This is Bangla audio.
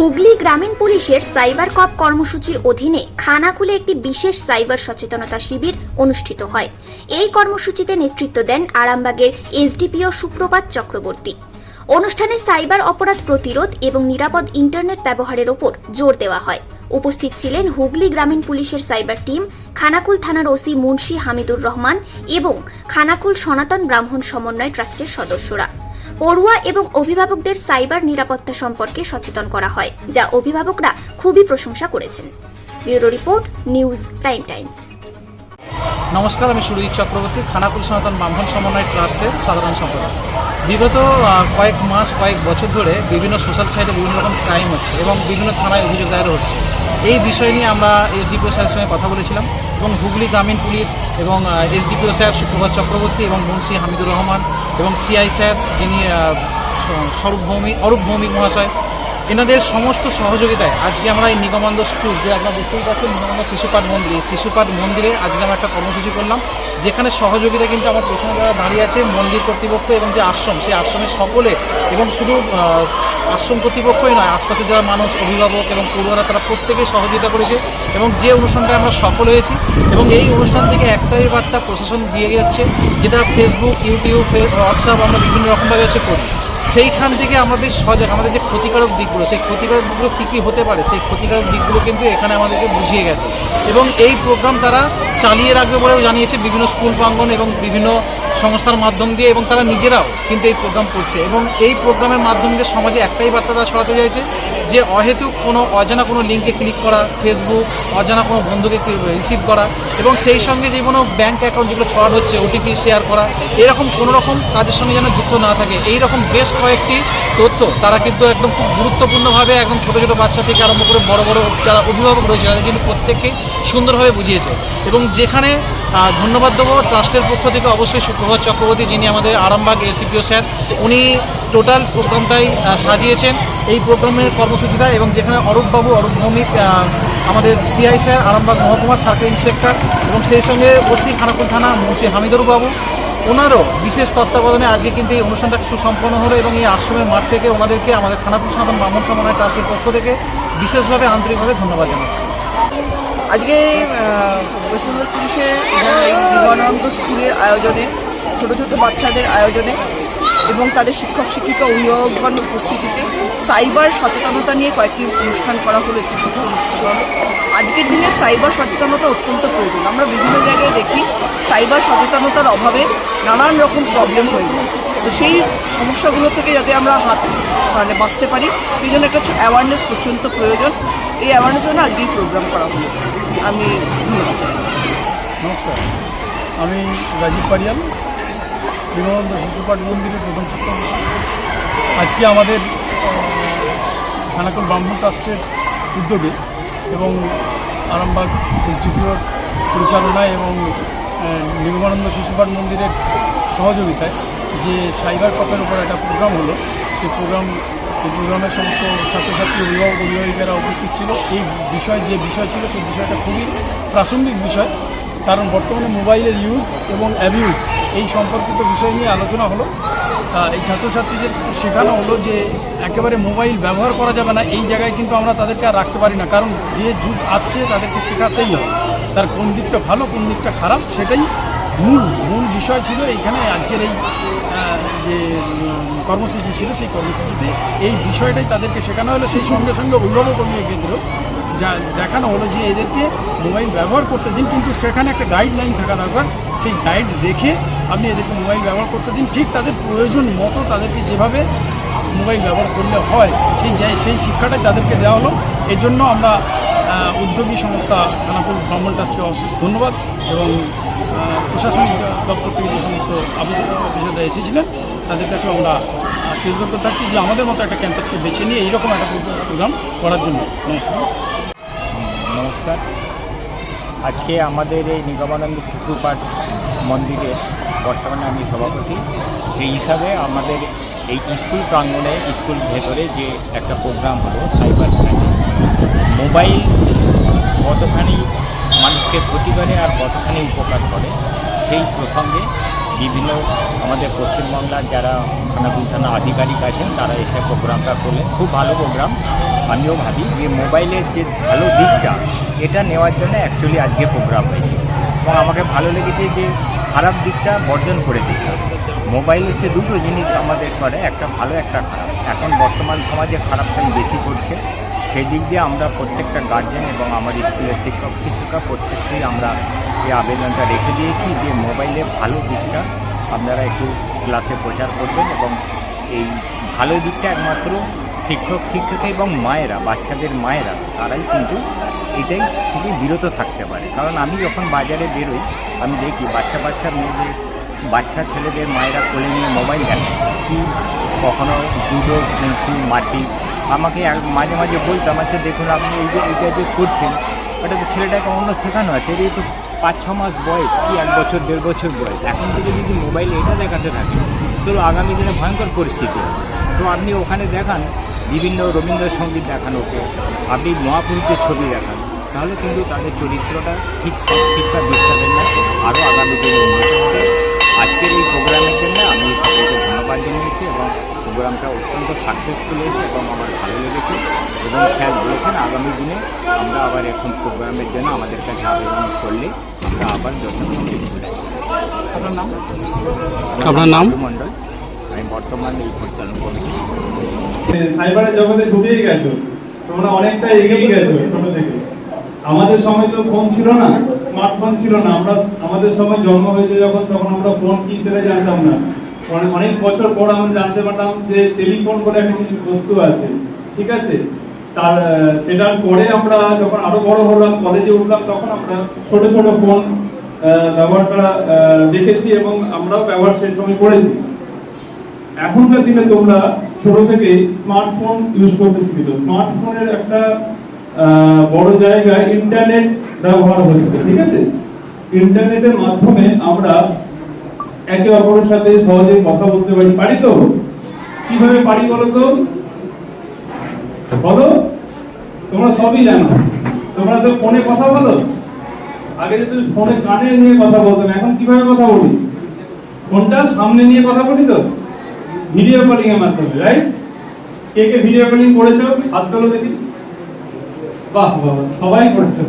হুগলি গ্রামীণ পুলিশের সাইবার কপ কর্মসূচির অধীনে খানাকুলে একটি বিশেষ সাইবার সচেতনতা শিবির অনুষ্ঠিত হয়। এই কর্মসূচিতে নেতৃত্ব দেন আরামবাগের এসডিপিও সুপ্রভাত চক্রবর্তী। অনুষ্ঠানে সাইবার অপরাধ প্রতিরোধ এবং নিরাপদ ইন্টারনেট ব্যবহারের ওপর জোর দেওয়া হয়। উপস্থিত ছিলেন হুগলি গ্রামীণ পুলিশের সাইবার টিম, খানাকুল থানার ওসি মুন্সি হামিদুর রহমান এবং খানাকুল সনাতন ব্রাহ্মণ সমন্বয় ট্রাস্টের সদস্যরা। পড়ুয়া এবং অভিভাবকদের সাইবার নিরাপত্তা সম্পর্কে সচেতন করা হয়, যা অভিভাবকরা খুবই প্রশংসা করেছেন। Bureau report, news prime Times. নমস্কার, আমি সুরজিৎ চক্রবর্তী, খানাকুল সনাতন ব্রাহ্মণ সমন্বয় ট্রাস্টের সাধারণ সম্পাদক। বিগত কয়েক বছর ধরে বিভিন্ন সোশ্যাল সাইটে বিভিন্ন রকম ক্রাইম হচ্ছে এবং বিভিন্ন থানায় অভিযোগ দায়ের হচ্ছে। এই বিষয় নিয়ে আমরা এসডিপিও স্যারের সঙ্গে কথা বলেছিলাম এবং হুগলি গ্রামীণ পুলিশ এবং এসডিপিও স্যার সুপ্রভাত চক্রবর্তী এবং মুন্সি হামিদুর রহমান এবং সিআই স্যার, যিনি অরূপ ভৌমিক মহাশয়, এনাদের সমস্ত সহযোগিতায় আজকে আমরা এই নিগমানন্দ স্কুল, যে আপনারা দেখতেই পাচ্ছেন, নিগমানন্দ শিশুপাঠ মন্দিরে আজকে আমরা একটা কর্মসূচি করলাম, যেখানে সহযোগিতা কিন্তু আমার প্রথমে যারা দাঁড়িয়ে আছে মন্দির কর্তৃপক্ষ এবং যে আশ্রম, সেই আশ্রমের সকলে, এবং শুধু আশ্রম কর্তৃপক্ষই নয়, আশপাশে যারা মানুষ, অভিভাবক এবং পড়ুয়ারা, তারা প্রত্যেকেই সহযোগিতা করেছে এবং যে অনুষ্ঠানটা আমরা সফল হয়েছি। এবং এই অনুষ্ঠান থেকে একটাই বার্তা প্রশাসন দিয়ে যাচ্ছে, যেটা ফেসবুক, ইউটিউব, হোয়াটসঅ্যাপ আমরা বিভিন্ন রকমভাবে করি। সেইখান থেকে আমাদের সজাগ, আমাদের যে ক্ষতিকারক দিকগুলো, সেই ক্ষতিকারক দিকগুলো কী কী হতে পারে, সেই ক্ষতিকারক দিকগুলো কিন্তু এখানে আমাদেরকে বুঝিয়ে গেছে এবং এই প্রোগ্রাম তারা চালিয়ে রাখবে বলেও জানিয়েছে বিভিন্ন স্কুল প্রাঙ্গণ এবং বিভিন্ন সংস্থার মাধ্যম দিয়ে, এবং তারা নিজেরাও কিন্তু এই প্রোগ্রাম করছে। এবং এই প্রোগ্রামের মাধ্যমে সমাজে একটাই বার্তা তারা ছড়াতে চাইছে যে অহেতুক কোনো অজানা কোনো লিঙ্কে ক্লিক করা, ফেসবুক, অজানা কোনো বন্ধুকে রিসিভ করা এবং সেই সঙ্গে যে কোনো ব্যাঙ্ক অ্যাকাউন্ট যেগুলো ফ্রড হচ্ছে, ওটিপি শেয়ার করা, এরকম কোনো রকম কাজের সঙ্গে যেন যুক্ত না থাকে। এই রকম বেশ কয়েকটি তথ্য তারা কিন্তু একদম খুব গুরুত্বপূর্ণভাবে একদম ছোটো ছোটো বাচ্চা থেকে আরম্ভ করে বড় বড় যারা অভিভাবক রয়েছে, তাদের কিন্তু প্রত্যেককেই সুন্দরভাবে বুঝিয়েছে। এবং যেখানে ধন্যবাদ দেবো ট্রাস্টের পক্ষ থেকে অবশ্যই সুপ্রভাত চক্রবর্তী, যিনি আমাদের আরামবাগ এসডিপিও স্যার, উনি টোটাল প্রোগ্রামটাই সাজিয়েছেন এই প্রোগ্রামের কর্মসূচিটা। এবং যেখানে অরূপ ভৌমিক আমাদের সিআই স্যার, আরামবাগ মহকুমার সার্কেল ইন্সপেক্টর, এবং সেই সঙ্গে ওসি খানাকুল থানা মুন্সি হামিদুর বাবু, ওনারও বিশেষ তত্ত্বাবধানে আজকে কিন্তু এই অনুষ্ঠানটা সুসম্পন্ন হলো। এবং এই আশ্রমের মাঠ থেকে ওনাদেরকে আমাদের খানাকুল সনাতন ব্রাহ্মণ সমন্বয় ট্রাস্টের পক্ষ থেকে বিশেষভাবে আন্তরিকভাবে ধন্যবাদ জানাচ্ছি। আজকে ওয়েস্টবেঙ্গল পুলিশের এই নিগমানন্দ স্কুলের আয়োজনে, ছোটো ছোটো বাচ্চাদের আয়োজনে এবং তাদের শিক্ষক শিক্ষিকা অভিভাবকগণ উপস্থিতিতে সাইবার সচেতনতা নিয়ে কয়েকটি অনুষ্ঠান করা হলো, একটি ছোটো অনুষ্ঠান হলো। আজকের দিনে সাইবার সচেতনতা অত্যন্ত প্রয়োজন। আমরা বিভিন্ন জায়গায় দেখি সাইবার সচেতনতার অভাবে নানান রকম প্রবলেম হয়ে যায়। তো সেই সমস্যাগুলো থেকে যাতে আমরা বাঁচতে পারি, সেই জন্য একটা অ্যাওয়ারনেস প্রচণ্ড প্রয়োজন। এই অ্যাওয়ারনেস জন্য আজকেই প্রোগ্রাম করা হলো। আমি ধন্যবাদ জানাই। নমস্কার, আমি রাজীব পারিয়াল, নিগমানন্দ শিশুপাঠ মন্দিরের প্রধান শিক্ষক। আজকে আমাদের খানাকুল ব্রাহ্মণ ট্রাস্টের উদ্যোগে এবং আরামবাগ এসডিপিওর পরিচালনায় এবং নিগমানন্দ শিশুপাঠ মন্দিরের সহযোগিতায় যে সাইবার কপের উপর একটা প্রোগ্রাম হলো, সেই প্রোগ্রামের সমস্ত ছাত্রছাত্রী, অভিভাবকেরা উপস্থিত ছিল। এই যে বিষয় ছিল, সেই বিষয়টা খুবই প্রাসঙ্গিক বিষয়, কারণ বর্তমানে মোবাইলের ইউজ এবং অ্যাবিউজ এই সম্পর্কিত বিষয় নিয়ে আলোচনা হলো। এই ছাত্রছাত্রীদের শেখানো হলো যে একেবারে মোবাইল ব্যবহার করা যাবে না, এই জায়গায় কিন্তু আমরা তাদেরকে আর রাখতে পারি না, কারণ যে যুগ আসছে তাদেরকে শেখাতেই হবে, তার কোন দিকটা ভালো কোন দিকটা খারাপ, সেটাই মূল বিষয় ছিল এইখানে আজকের এই যে কর্মসূচি ছিল। সেই কর্মসূচিতে এই বিষয়টাই তাদেরকে শেখানো হলো। সেই সঙ্গে সঙ্গে অভিভাবক কর্মীদেরও যা দেখানো হলো যে এদেরকে মোবাইল ব্যবহার করতে দিন, কিন্তু সেখানে একটা গাইডলাইন থাকা দরকার। সেই গাইড রেখে আপনি এদেরকে মোবাইল ব্যবহার করতে দিন, ঠিক তাদের প্রয়োজন মতো তাদেরকে যেভাবে মোবাইল ব্যবহার করলে হয় সেই শিক্ষাটাই তাদেরকে দেওয়া হলো। এই জন্য আমরা উদ্যোগী সংস্থা খানাকুল ব্রাহ্মণ ট্রাস্টকে অশেষ ধন্যবাদ, এবং প্রশাসনিক দপ্তর থেকে যে সমস্ত অফিসাররা এসেছিলেন তাদের কাছেও আমরা কৃতজ্ঞ থাকছি যে আমাদের মতো একটা ক্যাম্পাসকে বেছে নিয়ে এইরকম একটা প্রোগ্রাম করার জন্য। নমস্কার। আজকে আমাদের এই নিগমানন্দ শিশুপাঠ মন্দিরের বর্তমানে আমি সভাপতি, সেই হিসাবে আমাদের এই স্কুল প্রাঙ্গণে, স্কুল ভেতরে যে একটা প্রোগ্রাম হলো সাইবার ক্রাইম, মোবাইল কতখানি মানুষকে ক্ষতি করে আর কতখানি উপকার করে, সেই প্রসঙ্গে বিভিন্ন আমাদের পশ্চিমবাংলার যারা খানাকুল থানা আধিকারিক আছেন তারা এসে প্রোগ্রামটা করলেন। খুব ভালো প্রোগ্রাম। আমিও ভাবি যে মোবাইলের যে ভালো দিকটা এটা নেওয়ার জন্য অ্যাকচুয়ালি আজকে প্রোগ্রাম হয়েছে, এবং আমাকে ভালো লেগেছে যে খারাপ দিকটা বর্জন করে দিতে হবে। মোবাইল হচ্ছে দুটো জিনিস আমাদের করে, একটা ভালো একটা খারাপ। এখন বর্তমান সমাজে খারাপটাই বেশি করছে, সেই দিক দিয়ে আমরা প্রত্যেকটা গার্জেন এবং আমার স্কুলের শিক্ষক শিক্ষিকা প্রত্যেককেই আমরা এই আবেদনটা রেখে দিয়েছি যে মোবাইলের ভালো দিকটা আপনারা একটু ক্লাসে প্রচার করবেন, এবং এই ভালো দিকটা একমাত্র শিক্ষক শিক্ষিকা এবং মায়েরা, বাচ্চাদের মায়েরা তারাই কিন্তু এটাই থেকে বিরত থাকতে পারে। কারণ আমি যখন বাজারে বেরোই আমি দেখি বাচ্চা মেয়েদের, বাচ্চা ছেলেদের মায়েরা কোলে নিয়ে মোবাইল দেখে, কি কখনো জুডো কুঙ্ফু মাটি। আমাকে মাঝে মাঝে বলতাম, আচ্ছা দেখুন আপনি এইটা যে করছেন ওটা তো ছেলেটাকে অন্য শেখানো আছে, এই তো 5-6 মাস বয়স কি 1 বছর 1.5 বছর বয়স, এখন থেকে যদি মোবাইলে এটা দেখাতে থাকে তো আগামী দিনে ভয়ঙ্কর পরিস্থিতি। তো আপনি ওখানে দেখান বিভিন্ন রবীন্দ্রসঙ্গীত দেখান, ওকে আপনি মহাপুরুষের ছবি দেখান, তাহলে কিন্তু তাদের চরিত্রটা ঠিক শিক্ষা দিতে পারবেন না, আরও আগামী দিনে উন্নত হবে। আজকের এই প্রোগ্রামের জন্য আমি সকলকে ধন্যবাদ জানিয়েছি, এবং প্রোগ্রামটা অত্যন্ত সাকসেসফুল হয়েছে এবং আমার ভালো লেগেছে। এবং স্যার বলেছেন আগামী দিনে আমরা আবার এখন প্রোগ্রামের জন্য আমাদের কাছে আবেদন করলে আমরা আবার যথাসম্ভব ঘুরে আসবো। আপনার নাম? আপনার নাম? মণ্ডল, আমি বর্তমানে এই পরিচালন কমিটি। সাইবারের জগতে ঢুকেই গেছো, তোমরা অনেকটা এগিয়ে গেছো ছোট থেকে। আমাদের সময় তো ফোন ছিল না, স্মার্টফোন ছিল না। আমাদের সময় জন্ম হয়েছে যখন, তখন আমরা ফোন কি সেটা জানতাম না। অনেক বছর পর আমরা জানতে পারলাম যে টেলিফোন বলে একটা কিছু বস্তু আছে, ঠিক আছে। সেটার পরে আমরা যখন আরো বড় হলাম, কলেজে উঠলাম, তখন আমরা ছোট ছোট ফোন ব্যবহার করা দেখেছি এবং আমরাও ব্যবহার সেই সময় করেছি। এখনকার দিনে তোমরা ছোট থেকে স্মার্টফোন ইউজ করতে শিখেছো। স্মার্টফোনের একটা বড় জায়গায় ইন্টারনেট ব্যবহার হচ্ছে, ঠিক আছে। ইন্টারনেটের মাধ্যমে আমরা একে অপরের সাথে সহজে কথা বলতে পারি তো? কিভাবে পারি বলো তো? বলো, তোমরা সবই জানো। তোমরা তো ফোনে কথা বলো, আগে যে তুমি ফোনে কানে নিয়ে কথা বলতো, এখন কিভাবে কথা বলি? ফোনটা সামনে নিয়ে কথা বলি তো, ভিডিও কলিং এর মাধ্যমে, রাইট? কে কে ভিডিও কলিং করেছো? হাত তোলো দেখি। বাহ বাহ, সবাই করেছো।